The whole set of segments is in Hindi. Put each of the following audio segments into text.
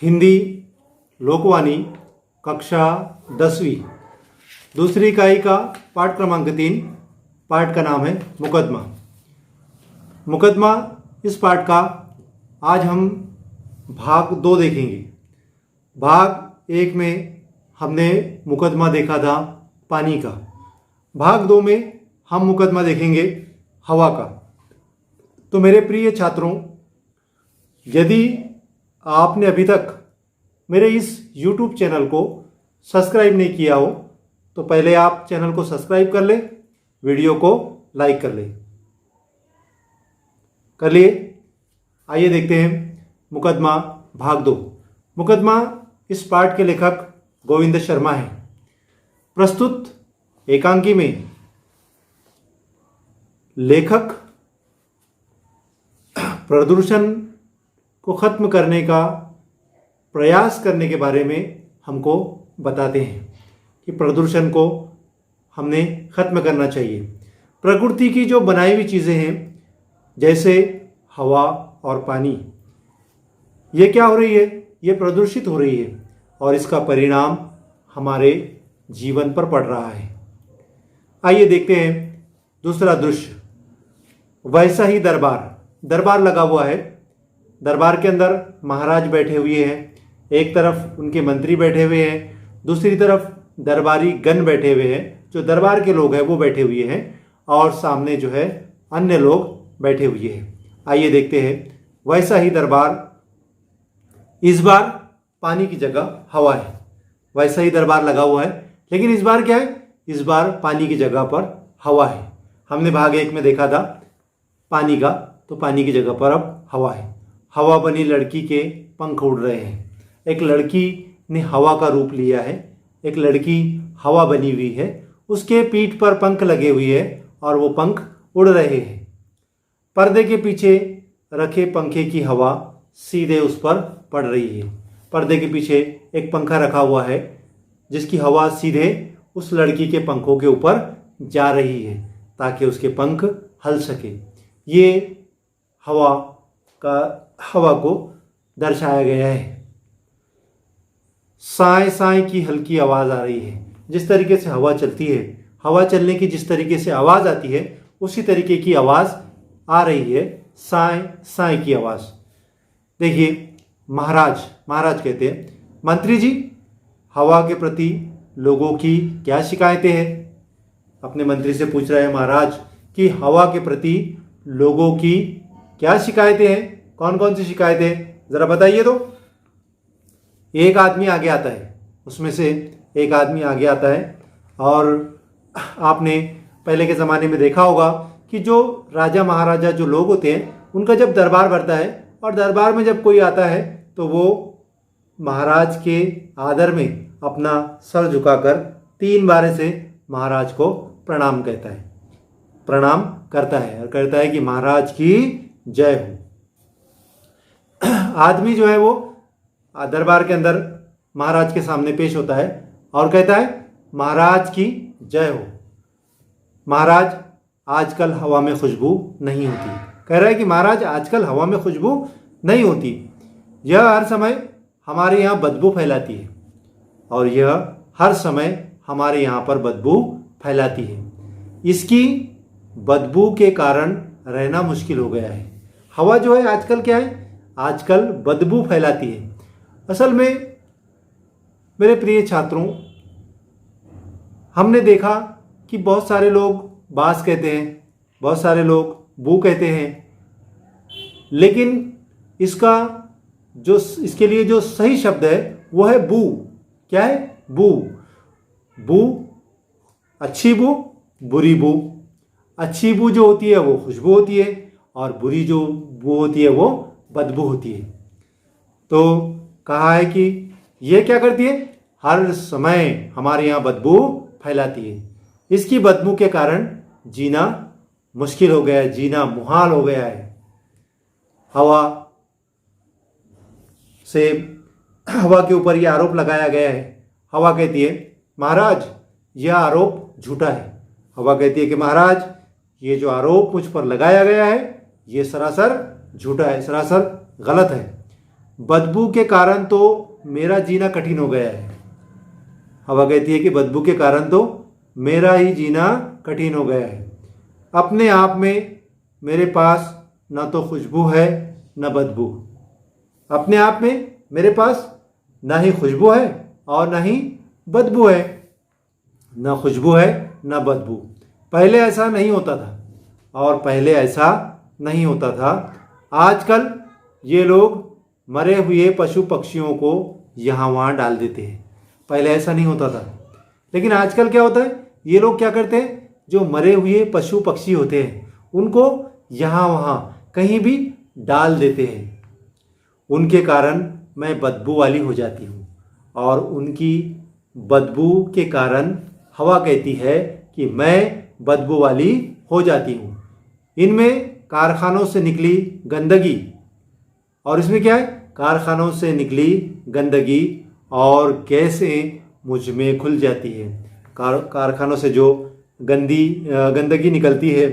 हिंदी लोकवाणी कक्षा 10वीं दूसरी इकाई का पाठ क्रमांक 3। पाठ का नाम है मुकदमा। मुकदमा इस पाठ का आज हम भाग 2 देखेंगे। भाग 1 में हमने मुकदमा देखा था पानी का। भाग 2 में हम मुकदमा देखेंगे हवा का। तो मेरे प्रिय छात्रों, यदि आपने अभी तक मेरे इस YouTube चैनल को सब्सक्राइब नहीं किया हो तो पहले आप चैनल को सब्सक्राइब कर लें, वीडियो को लाइक कर लें। कर लिए? आइए देखते हैं मुकदमा भाग 2। मुकदमा इस पाठ के लेखक गोविंद शर्मा हैं। प्रस्तुत एकांकी में लेखक प्रदूषण को खत्म करने का प्रयास करने के बारे में हमको बताते हैं कि प्रदूषण को हमने खत्म करना चाहिए। प्रकृति की जो बनाई हुई चीज़ें हैं जैसे हवा और पानी, ये क्या हो रही है? ये प्रदूषित हो रही है और इसका परिणाम हमारे जीवन पर पड़ रहा है। आइए देखते हैं दूसरा दृश्य। वैसा ही दरबार लगा हुआ है। दरबार के अंदर महाराज बैठे हुए हैं। एक तरफ उनके मंत्री बैठे हुए हैं, दूसरी तरफ दरबारी गण बैठे हुए हैं। जो दरबार के लोग हैं वो बैठे हुए हैं और सामने जो है अन्य लोग बैठे हुए हैं। आइए देखते हैं वैसा ही दरबार। इस बार पानी की जगह हवा है। वैसा ही दरबार लगा हुआ है, लेकिन इस बार क्या है? इस बार पानी की जगह पर हवा है। हमने भाग 1 में देखा था पानी का, तो पानी की जगह पर अब हवा है। हवा बनी लड़की के पंख उड़ रहे हैं। एक लड़की ने हवा का रूप लिया है। एक लड़की हवा बनी हुई है, उसके पीठ पर पंख लगे हुए हैं और वो पंख उड़ रहे हैं। पर्दे के पीछे रखे पंखे की हवा सीधे उस पर पड़ रही है। पर्दे के पीछे एक पंखा रखा हुआ है जिसकी हवा सीधे उस लड़की के पंखों के ऊपर जा रही है ताकि उसके पंख हल सके। ये हवा को दर्शाया गया है। साए साए की हल्की आवाज़ आ रही है। जिस तरीके से हवा चलती है, हवा चलने की जिस तरीके से आवाज़ आती है उसी तरीके की आवाज़ आ रही है, साए साए की आवाज़। देखिए, महाराज कहते हैं, मंत्री जी हवा के प्रति लोगों की क्या शिकायतें हैं? अपने मंत्री से पूछ रहे हैं महाराज कि हवा के प्रति लोगों की क्या शिकायतें हैं? कौन कौन सी शिकायतें, ज़रा बताइए तो। एक आदमी आगे आता है, उसमें से एक आदमी आगे आता है और आपने पहले के ज़माने में देखा होगा कि जो राजा महाराजा जो लोग होते हैं उनका जब दरबार भरता है और दरबार में जब कोई आता है तो वो महाराज के आदर में अपना सर झुकाकर 3 बार से महाराज को प्रणाम करता है और कहता है कि महाराज की जय हो। आदमी जो है वो दरबार के अंदर महाराज के सामने पेश होता है और कहता है महाराज की जय हो। महाराज आजकल हवा में खुशबू नहीं होती। कह रहा है कि महाराज आजकल हवा में खुशबू नहीं होती। यह हर समय हमारे यहाँ बदबू फैलाती है और यह हर समय हमारे यहाँ पर बदबू फैलाती है। इसकी बदबू के कारण रहना मुश्किल हो गया है। हवा जो है आजकल क्या है? आजकल बदबू फैलाती है। असल में मेरे प्रिय छात्रों, हमने देखा कि बहुत सारे लोग बास कहते हैं, बहुत सारे लोग बू कहते हैं, लेकिन इसके लिए जो सही शब्द है वो है बू। क्या है? बू। अच्छी बू, बुरी बू। अच्छी बू जो होती है वो खुशबू होती है और बुरी जो बू होती है वो बदबू होती है। तो कहा है कि ये क्या करती है? हर समय हमारे यहाँ बदबू फैलाती है। इसकी बदबू के कारण जीना मुश्किल हो गया है, जीना मुहाल हो गया है। हवा के ऊपर यह आरोप लगाया गया है। हवा कहती है महाराज यह आरोप झूठा है। हवा कहती है कि महाराज ये जो आरोप मुझ पर लगाया गया है ये सरासर झूठा है, सरासर गलत है। बदबू के कारण तो मेरा जीना कठिन हो गया है। हवा कहती है कि बदबू के कारण तो मेरा ही जीना कठिन हो गया है। अपने आप में मेरे पास ना तो खुशबू है न बदबू। अपने आप में मेरे पास ना ही खुशबू है और ना ही बदबू है। ना खुशबू है ना बदबू। पहले ऐसा नहीं होता था और पहले ऐसा नहीं होता था। आजकल ये लोग मरे हुए पशु पक्षियों को यहाँ वहाँ डाल देते हैं। पहले ऐसा नहीं होता था, लेकिन आजकल क्या होता है, ये लोग क्या करते हैं, जो मरे हुए पशु पक्षी होते हैं उनको यहाँ वहाँ कहीं भी डाल देते हैं। उनके कारण मैं बदबू वाली हो जाती हूँ और उनकी बदबू के कारण हवा कहती है कि मैं बदबू वाली हो जाती हूँ। इनमें कारखानों से निकली गंदगी, और इसमें क्या है, कारखानों से निकली गंदगी और गैसें मुझ में घुल जाती है। कारखानों से जो गंदगी निकलती है,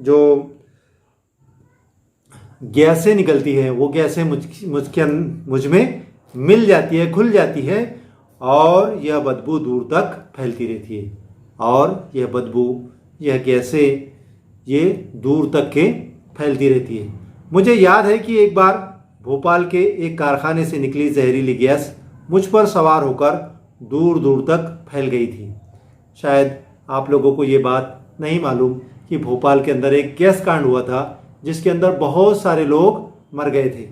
जो गैसें निकलती हैं, वो गैसें मुझ में मिल जाती है, घुल जाती है और यह बदबू दूर तक फैलती रहती है। और यह बदबू, यह गैसें ये दूर तक के फैलती रहती है। मुझे याद है कि एक बार भोपाल के एक कारखाने से निकली जहरीली गैस मुझ पर सवार होकर दूर दूर तक फैल गई थी। शायद आप लोगों को ये बात नहीं मालूम कि भोपाल के अंदर एक गैस कांड हुआ था जिसके अंदर बहुत सारे लोग मर गए थे।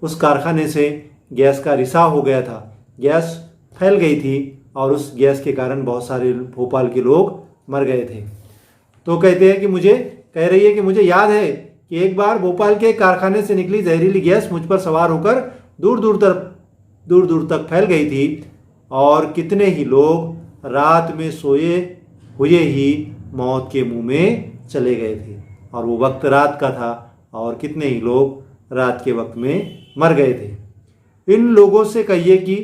उस कारखाने से गैस का रिसाव हो गया था, गैस फैल गई थी और उस गैस के कारण बहुत सारे भोपाल के लोग मर गए थे। तो कहते हैं कि कह रही है कि मुझे याद है कि एक बार भोपाल के कारखाने से निकली जहरीली गैस मुझ पर सवार होकर दूर दूर तक फैल गई थी और कितने ही लोग रात में सोए हुए ही मौत के मुंह में चले गए थे। और वो वक्त रात का था और कितने ही लोग रात के वक्त में मर गए थे। इन लोगों से कहिए कि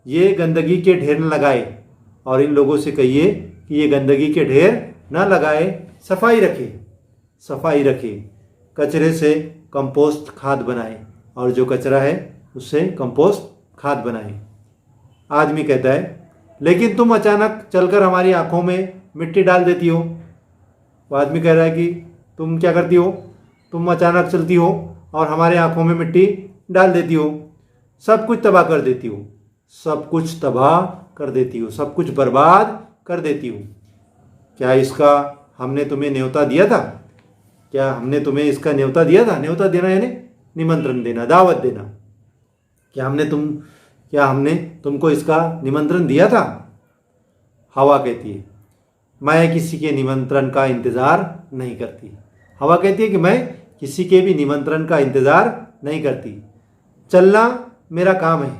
ये गंदगी के ढेर न लगाए, और इन लोगों से कहिए कि ये गंदगी के ढेर न लगाए, सफाई रखे, कचरे से कंपोस्ट खाद बनाए, और जो कचरा है उससे कंपोस्ट खाद बनाए। आदमी कहता है, लेकिन तुम अचानक चलकर हमारी आंखों में मिट्टी डाल देती हो। वो आदमी कह रहा है कि तुम क्या करती हो, तुम अचानक चलती हो और हमारे आंखों में मिट्टी डाल देती हो, सब कुछ तबाह कर देती हो, सब कुछ तबाह कर देती हो, सब कुछ बर्बाद कर देती हो। क्या इसका हमने तुम्हें न्योता दिया था? क्या हमने तुम्हें इसका न्योता दिया था? न्योता देना यानी निमंत्रण देना, दावत देना। क्या हमने तुमको इसका निमंत्रण दिया था? हवा कहती है, मैं किसी के निमंत्रण का इंतज़ार नहीं करती। हवा कहती है कि मैं किसी के भी निमंत्रण का इंतज़ार नहीं करती। चलना मेरा काम है।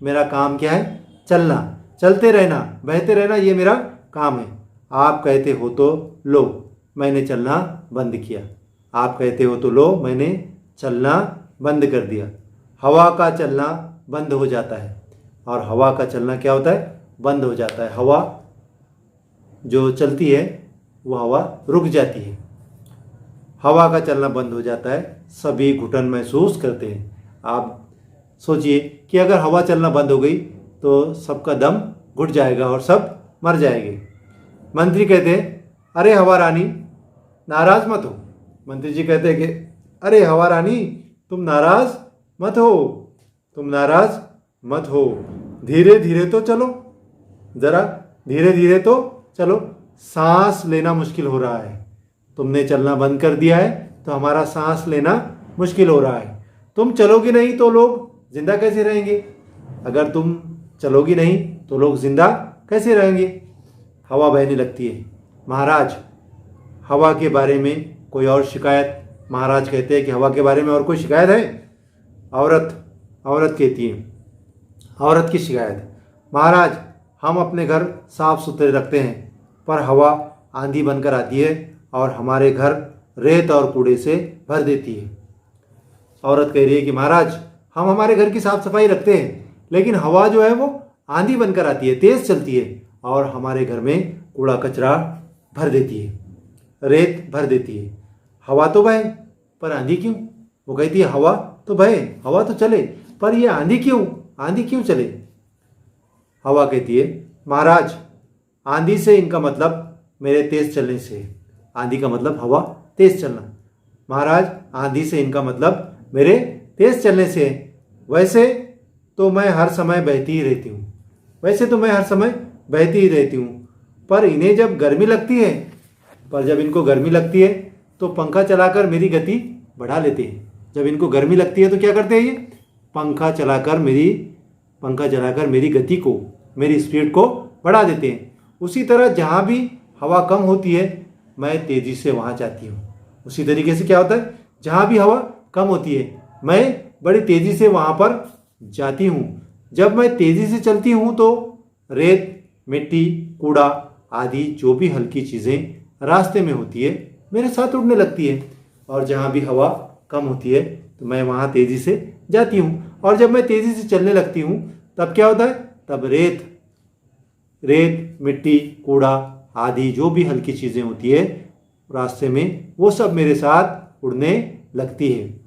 मेरा काम क्या है? चलना, चलते रहना, बहते रहना, ये मेरा काम है। आप कहते हो तो लो, मैंने चलना बंद किया। आप कहते हो तो लो, मैंने चलना बंद कर दिया। हवा का चलना बंद हो जाता है। और हवा का चलना क्या होता है? बंद हो जाता है। हवा जो चलती है वो हवा रुक जाती है। हवा का चलना बंद हो जाता है, सभी घुटन महसूस करते हैं। आप सोचिए कि अगर हवा चलना बंद हो गई तो सबका दम घुट जाएगा और सब मर जाएंगे। मंत्री कहते हैं, अरे हवा रानी नाराज मत हो। मंत्री जी कहते हैं कि अरे हवा रानी तुम नाराज मत हो, तुम नाराज मत हो, धीरे धीरे तो चलो, जरा धीरे धीरे तो चलो, सांस लेना मुश्किल हो रहा है। तुमने चलना बंद कर दिया है तो हमारा सांस लेना मुश्किल हो रहा है। तुम चलोगी नहीं तो लोग जिंदा कैसे रहेंगे? अगर तुम चलोगी नहीं तो लोग जिंदा कैसे रहेंगे? हवा बहने लगती है। महाराज, हवा के बारे में कोई और शिकायत? महाराज कहते हैं कि हवा के बारे में और कोई शिकायत है? औरत कहती है, औरत की शिकायत। महाराज, हम अपने घर साफ सुथरे रखते हैं पर हवा आंधी बनकर आती है और हमारे घर रेत और कूड़े से भर देती है। औरत कह रही है कि महाराज, हम हमारे घर की साफ सफाई रखते हैं लेकिन हवा जो है वो आंधी बनकर आती है, तेज चलती है और हमारे घर में कूड़ा कचरा भर देती है, रेत भर देती है। हवा तो बहे पर आंधी क्यों? वो कहती है हवा तो बहे, हवा तो चले, पर ये आंधी क्यों चले? हवा कहती है, महाराज आंधी से इनका मतलब मेरे तेज चलने से है। आंधी का मतलब हवा तेज चलना। महाराज आंधी से इनका मतलब मेरे तेज चलने से है। वैसे तो मैं हर समय बहती ही रहती हूँ, पर इन्हें जब गर्मी लगती है तो पंखा चलाकर मेरी गति बढ़ा लेते हैं। जब इनको गर्मी लगती है तो क्या करते हैं ये? पंखा चलाकर मेरी गति को, मेरी स्पीड को बढ़ा देते हैं। उसी तरह जहाँ भी हवा कम होती है मैं तेज़ी से वहाँ जाती हूँ। उसी तरीके से क्या होता है, जहाँ भी हवा कम होती है मैं बड़ी तेज़ी से वहाँ पर जाती हूँ। जब मैं तेज़ी से चलती हूँ तो रेत, मिट्टी, कूड़ा आदि जो भी हल्की चीज़ें रास्ते में होती है मेरे साथ उड़ने लगती है। और जहाँ भी हवा कम होती है तो मैं वहाँ तेज़ी से जाती हूँ। और जब मैं तेज़ी से चलने लगती हूँ तब क्या होता है? तब रेत, मिट्टी, कूड़ा आदि जो भी हल्की चीज़ें होती है रास्ते में, वो सब मेरे साथ उड़ने लगती है।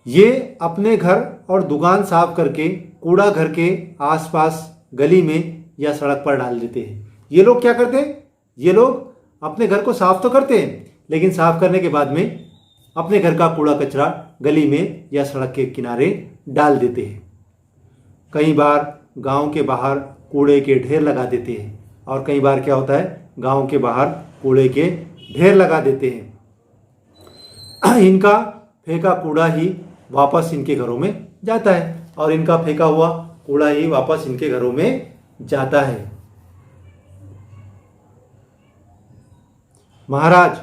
ये अपने घर और दुकान साफ करके कूड़ा घर के आसपास गली में या सड़क पर डाल देते हैं। ये लोग क्या करते हैं? ये लोग अपने घर को साफ तो करते हैं, लेकिन साफ करने के बाद में अपने घर का कूड़ा कचरा गली में या सड़क के किनारे डाल देते हैं। कई बार गांव के बाहर कूड़े के ढेर लगा देते हैं, और कई बार क्या होता है, गांव के बाहर कूड़े के ढेर लगा देते हैं। इनका फेंका कूड़ा ही वापस इनके घरों में जाता है, और इनका फेंका हुआ कूड़ा ही वापस इनके घरों में जाता है। महाराज,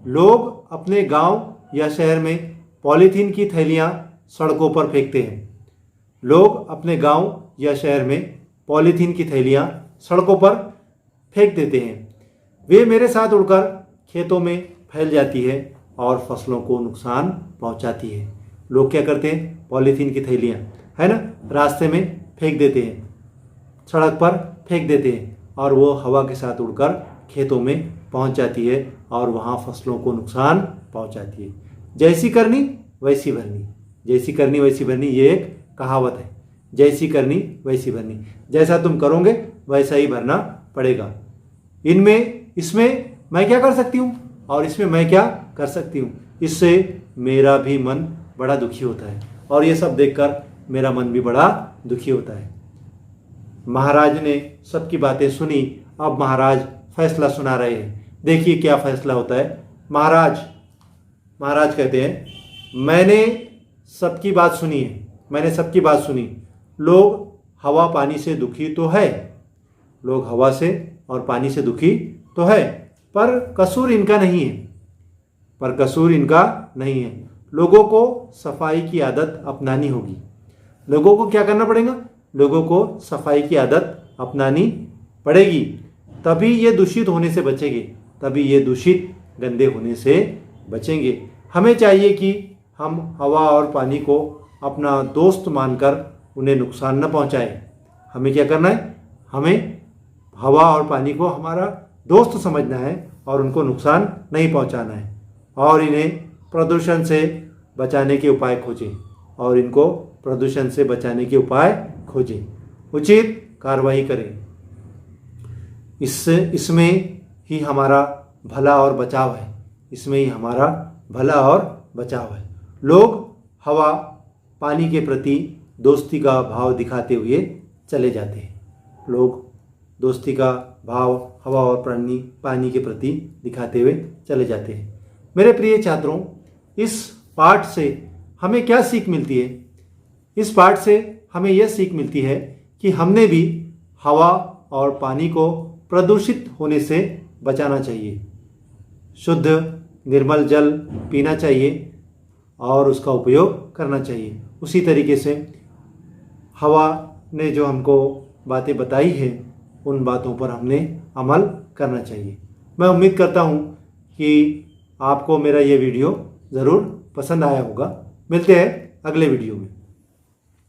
लोग अपने गांव या शहर में पॉलीथीन की थैलियां सड़कों पर फेंकते हैं। लोग अपने गांव या शहर में पॉलीथीन की थैलियां सड़कों पर फेंक देते हैं। वे मेरे साथ उड़कर खेतों में फैल जाती है और फसलों को नुकसान पहुंचाती है। लोग क्या करते हैं? पॉलीथीन की थैलियां, है ना, रास्ते में फेंक देते हैं, सड़क पर फेंक देते हैं, और वो हवा के साथ उड़कर खेतों में पहुंच जाती है और वहाँ फसलों को नुकसान पहुंचाती है। जैसी करनी वैसी भरनी, ये एक कहावत है। जैसी करनी वैसी भरनी, जैसा तुम करोगे वैसा ही भरना पड़ेगा। इसमें मैं क्या कर सकती हूँ और इसमें मैं क्या कर सकती हूँ, इससे मेरा भी मन बड़ा दुखी होता है, और ये सब देखकर मेरा मन भी बड़ा दुखी होता है। महाराज ने सबकी बातें सुनी। अब महाराज फैसला सुना रहे हैं। देखिए क्या फैसला होता है। महाराज कहते हैं, मैंने सबकी बात सुनी। लोग हवा पानी से दुखी तो है, पर कसूर इनका नहीं है। लोगों को सफाई की आदत अपनानी होगी। लोगों को क्या करना पड़ेगा? लोगों को सफाई की आदत अपनानी पड़ेगी, तभी ये दूषित होने से बचेंगे, तभी ये दूषित गंदे होने से बचेंगे। हमें चाहिए कि हम हवा और पानी को अपना दोस्त मानकर उन्हें नुकसान न पहुंचाएं। हमें क्या करना है? हमें हवा और पानी को हमारा दोस्त समझना है और उनको नुकसान नहीं पहुंचाना है, और इन्हें प्रदूषण से बचाने के उपाय खोजें, उचित कार्रवाई करें। इसमें ही हमारा भला और बचाव है। लोग हवा पानी के प्रति दोस्ती का भाव दिखाते हुए चले जाते हैं। लोग दोस्ती का भाव हवा और पानी के प्रति दिखाते हुए चले जाते हैं। मेरे प्रिय छात्रों, इस पाठ से हमें क्या सीख मिलती है? इस पाठ से हमें यह सीख मिलती है कि हमने भी हवा और पानी को प्रदूषित होने से बचाना चाहिए। शुद्ध निर्मल जल पीना चाहिए और उसका उपयोग करना चाहिए। उसी तरीके से हवा ने जो हमको बातें बताई हैं, उन बातों पर हमने अमल करना चाहिए। मैं उम्मीद करता हूँ कि आपको मेरा ये वीडियो ज़रूर पसंद आया होगा। मिलते हैं अगले वीडियो में।